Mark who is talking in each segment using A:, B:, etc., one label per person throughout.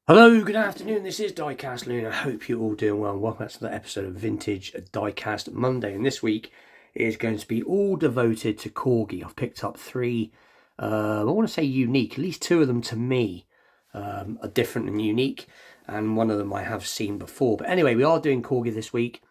A: Hello, good afternoon. This is Diecast Loon. I hope you're all doing well. Welcome back to another episode of Vintage Diecast Monday. And this week is going to be all devoted to Corgi. I've picked up three, I want to say unique. At least two of them to me are different and unique. And one of them I have seen before. But anyway, we are doing Corgi this week.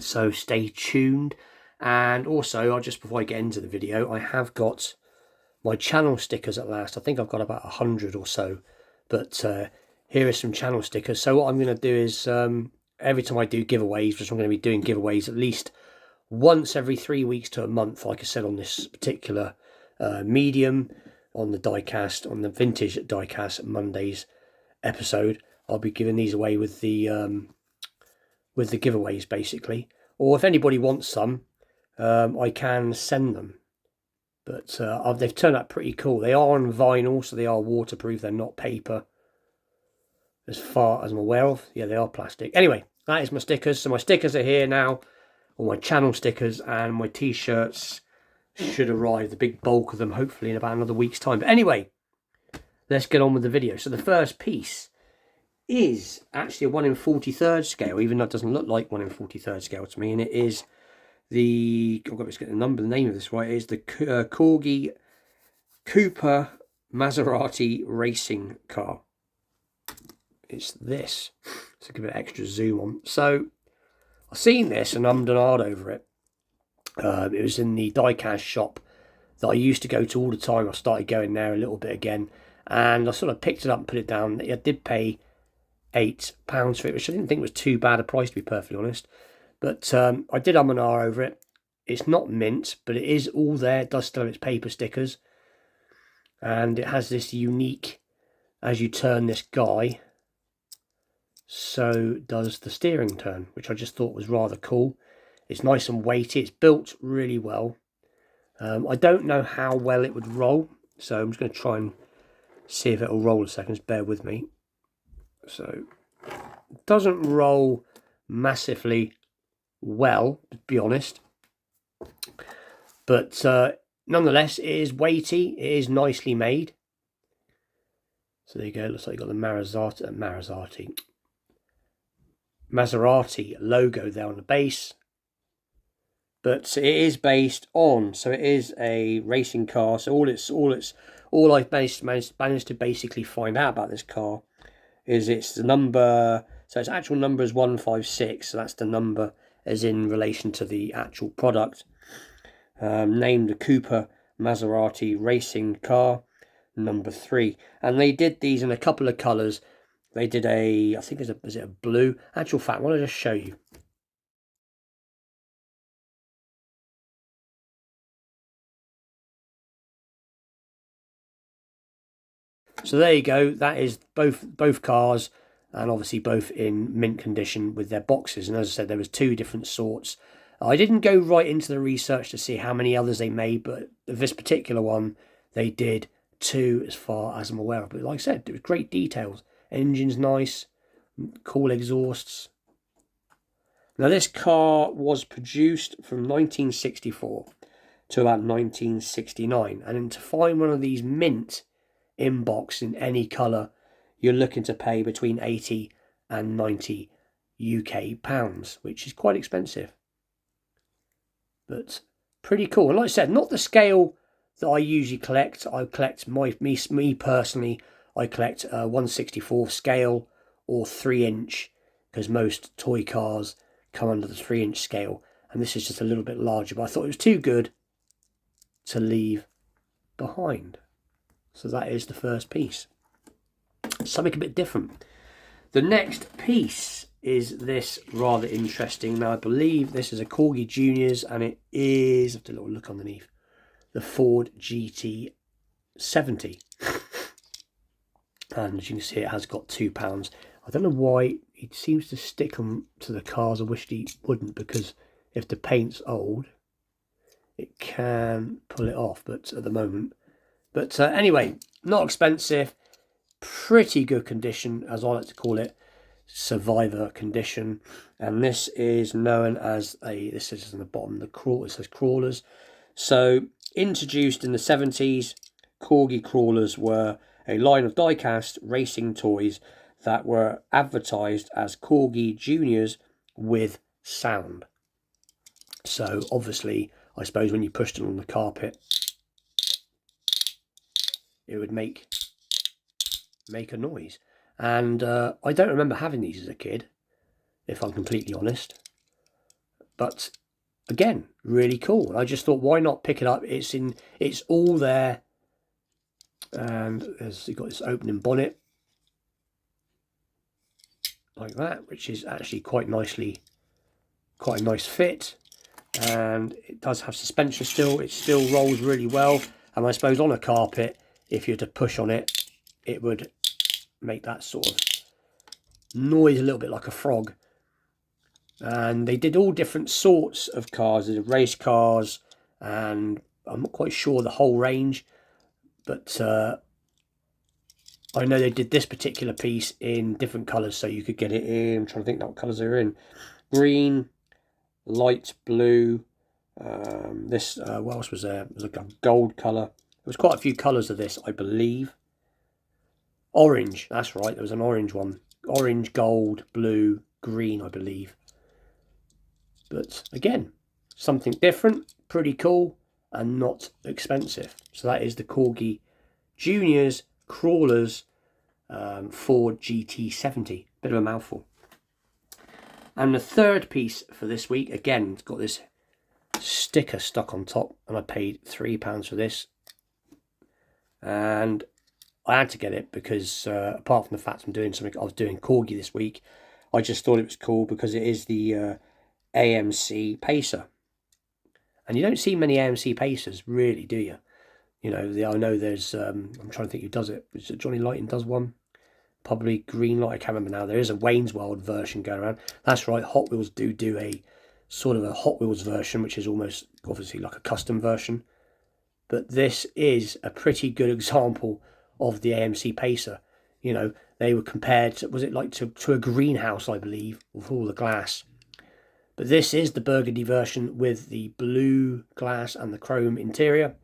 A: So stay tuned. And also, just before I get into the video, I have got my channel stickers at last. I think I've got about 100 or so. But here are some channel stickers. So what I'm going to do is every time I do giveaways, which I'm going to be doing giveaways at least once every 3 weeks to a month, like I said on this particular medium, on the diecast, on the vintage diecast Mondays episode, I'll be giving these away with the giveaways basically. Or if anybody wants some, I can send them. But they've turned out pretty cool. They are on vinyl, so they are waterproof. They're not paper, as far as I'm aware of. Yeah, they are plastic. Anyway, that is my stickers. So my stickers are here now, or my channel stickers, and my t-shirts should arrive, the big bulk of them, hopefully in about another week's time. But anyway, let's get on with the video. So the first piece is actually a 1 in 43rd scale, even though it doesn't look like 1 in 43rd scale to me, and it is I've got to get the name of this right. It is the Corgi Cooper Maserati racing car. It's this. Let's give it an extra zoom on. So I've seen this and ummed and ahed over it. It was in the diecast shop that I used to go to all the time. I started going there a little bit again, and I sort of picked it up and put it down. I did pay £8 for it, which I didn't think was too bad a price, to be perfectly honest. But I did and ah over it. It's not mint, but it is all there. It does still have its paper stickers. And it has this unique, as you turn this guy, so does the steering turn, which I just thought was rather cool. It's nice and weighty. It's built really well. I don't know how well it would roll, so I'm just going to try and see if it'll roll a second. Just bear with me. So it doesn't roll massively well, to be honest, but nonetheless, it is weighty. It is nicely made. So there you go. Looks like you've got the Maserati logo there on the base, but it is based on. So it is a racing car. So all I've managed to basically find out about this car is it's the number. So its actual number is 156. So that's the number as in relation to the actual product. Named the Cooper Maserati racing car number 3, and they did these in a couple of colours. They did I think is it a blue? Actual fact, I want to just show you. So there you go. That is both cars, and obviously both in mint condition with their boxes. And as I said, there was 2 different sorts. I didn't go right into the research to see how many others they made, but this particular one, they did 2 as far as I'm aware of. But like I said, it was great details. Engine's nice, cool exhausts. Now this car was produced from 1964 to about 1969. And to find one of these mint in box in any colour, you're looking to pay between 80 and 90 UK pounds, which is quite expensive. But pretty cool. And like I said, not the scale that I usually collect. I collect me personally, I collect a 1/64 scale or 3-inch, because most toy cars come under the 3-inch scale, and this is just a little bit larger, but I thought it was too good to leave behind. So that is the first piece. Something a bit different. The next piece is this rather interesting. Now I believe this is a Corgi Juniors, and it is, I have to little look underneath, the Ford GT70. And as you can see, it has got £2. I don't know why it seems to stick them to the cars. I wish he wouldn't, because if the paint's old, it can pull it off, but at the moment. But anyway, not expensive, pretty good condition, as I like to call it, survivor condition. And this is known as this is on the bottom, it says crawlers. So introduced in the 70s, Corgi crawlers were a line of diecast racing toys that were advertised as Corgi Juniors with sound. So obviously, I suppose when you pushed it on the carpet, it would make a noise. And I don't remember having these as a kid, if I'm completely honest. But again, really cool. I just thought, why not pick it up? It's all there. And you've got this opening bonnet like that, which is actually quite a nice fit. And it does have suspension still. It still rolls really well. And I suppose on a carpet, if you were to push on it, it would make that sort of noise a little bit like a frog. And they did all different sorts of cars. They did race cars, and I'm not quite sure the whole range, but I know they did this particular piece in different colours, so you could get it in, I'm trying to think what colours they're in, green, light blue, what else was there? It was like a gold colour. There was quite a few colours of this, I believe. Orange, that's right, there was an orange one. Orange, gold, blue, green, I believe. But again, something different, pretty cool, and not expensive. So that is the Corgi Juniors Crawlers Ford GT70. Bit of a mouthful. And the third piece for this week, again, it's got this sticker stuck on top, and I paid £3 for this. And I had to get it because apart from the fact I was doing Corgi this week, I just thought it was cool because it is the AMC Pacer. And you don't see many AMC Pacers, really, do you? You know, I know there's, I'm trying to think who does it. Is it Johnny Lighton does one? Probably Greenlight, I can't remember now. There is a Wayne's World version going around. That's right, Hot Wheels do a sort of a Hot Wheels version, which is almost, obviously, like a custom version. But this is a pretty good example of the AMC Pacer. You know, they were compared to, was it like to a greenhouse, I believe, with all the glass. But this is the burgundy version with the blue glass and the chrome interior.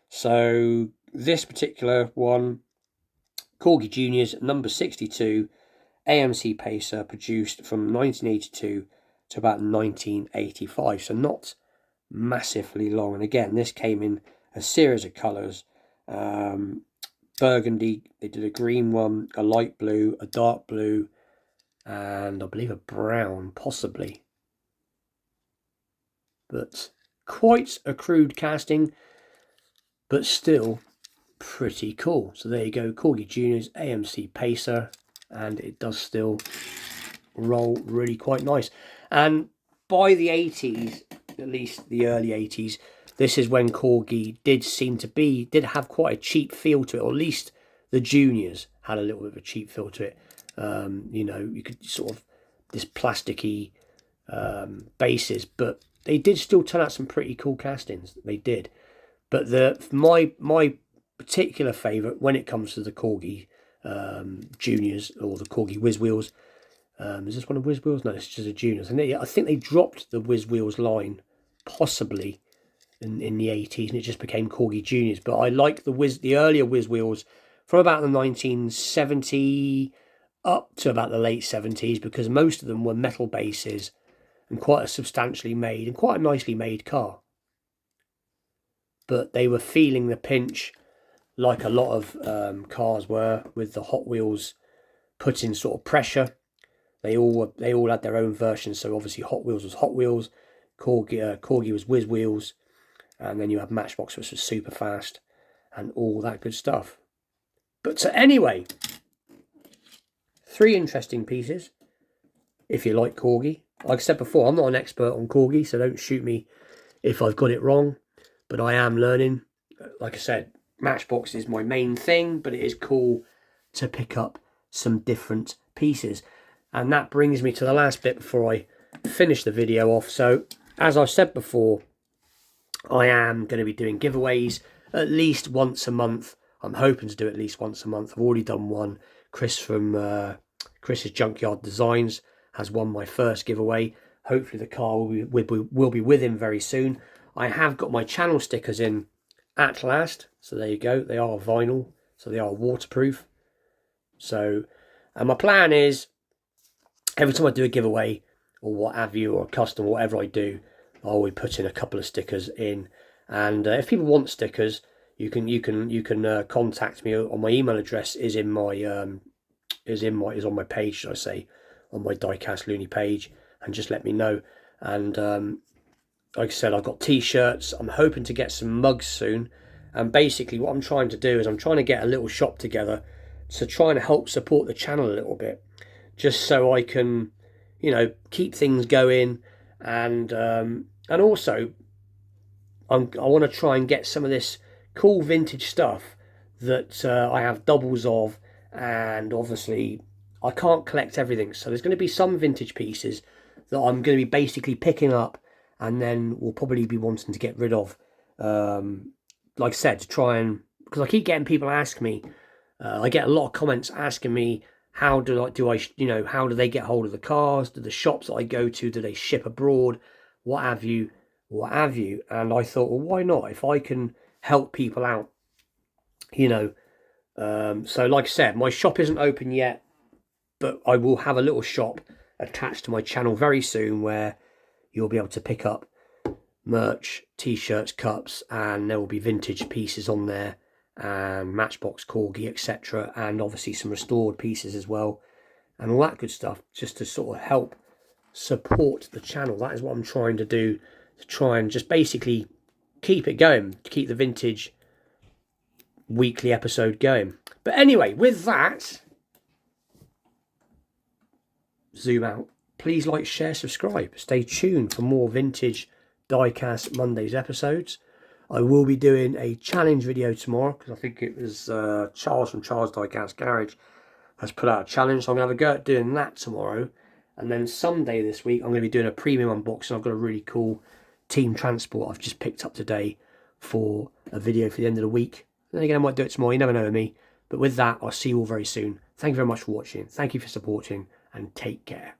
A: So this particular one, Corgi Juniors, number 62, AMC Pacer, produced from 1982 to about 1985. So not massively long. And again, this came in a series of colours. Burgundy, they did a green one, a light blue, a dark blue, and I believe a brown, possibly. But quite a crude casting, but still pretty cool. So there you go, Corgi Juniors AMC Pacer, and it does still roll really quite nice. And by the 80s, at least the early 80s, this is when Corgi did have quite a cheap feel to it, or at least the Juniors had a little bit of a cheap feel to it. You know, you could sort of this plasticky bases, but they did still turn out some pretty cool castings. They did. But my particular favourite when it comes to the Corgi Juniors, or the Corgi Whiz Wheels, is this one of Whiz Wheels? No, it's just a Juniors. And I think they dropped the Whiz Wheels line, possibly in the 80s, and it just became Corgi Juniors. But I like the earlier Whiz Wheels from about the 1970 up to about the late 70s, because most of them were metal bases and quite a substantially made and quite a nicely made car. But they were feeling the pinch, like a lot of cars were, with the Hot Wheels putting sort of pressure. They all had their own versions. So obviously Hot Wheels was Hot Wheels, Corgi was Whiz Wheels, and then you had Matchbox, which was super fast, and all that good stuff. But so anyway, 3 interesting pieces, if you like Corgi. Like I said before, I'm not an expert on Corgi, so don't shoot me if I've got it wrong, but I am learning. Like I said, Matchbox is my main thing, but it is cool to pick up some different pieces. And that brings me to the last bit before I finish the video off. So, as I've said before, I am going to be doing giveaways at least once a month. I'm hoping to do at least once a month. I've already done one. Chris from Chris's Junkyard Designs has won my first giveaway. Hopefully the car will be with him very soon. I have got my channel stickers in at last. So there you go. They are vinyl. so they are waterproof. So, and my plan is, every time I do a giveaway or what have you, or a custom, whatever I do, I always put in a couple of stickers in. And if people want stickers, you can contact me on my email address. Is on my page, should I say, on my diecast loony page, and just let me know. And like I said, I've got t-shirts. I'm hoping to get some mugs soon. And basically what I'm trying to do is I'm trying to get a little shop together to try and help support the channel a little bit, just so I can, you know, keep things going. And also I want to try and get some of this cool vintage stuff that I have doubles of. And obviously I can't collect everything, so there's going to be some vintage pieces that I'm going to be basically picking up, and then we'll probably be wanting to get rid of. Like I said, to try and, because I keep getting people ask me, I get a lot of comments asking me, how do I how do they get hold of the cars? Do the shops that I go to, do they ship abroad? What have you? And I thought, well, why not? If I can help people out, you know. So like I said, my shop isn't open yet, but I will have a little shop attached to my channel very soon where you'll be able to pick up merch, t-shirts, cups, and there will be vintage pieces on there, and Matchbox, Corgi, etc., and obviously some restored pieces as well, and all that good stuff, just to sort of help support the channel. That is what I'm trying to do, to try and just basically keep it going, keep the vintage weekly episode going. But anyway, with that, zoom out. Please like, share, subscribe. Stay tuned for more vintage Diecast Mondays episodes. I will be doing a challenge video tomorrow, because I think it was Charles from Charles Diecast Garage has put out a challenge, so I'm going to have a go at doing that tomorrow. And then Sunday this week I'm going to be doing a premium unboxing. I've got a really cool team transport I've just picked up today for a video for the end of the week. Then again, I might do it tomorrow, you never know with me. But with that, I'll see you all very soon. Thank you very much for watching. Thank you for supporting, and take care.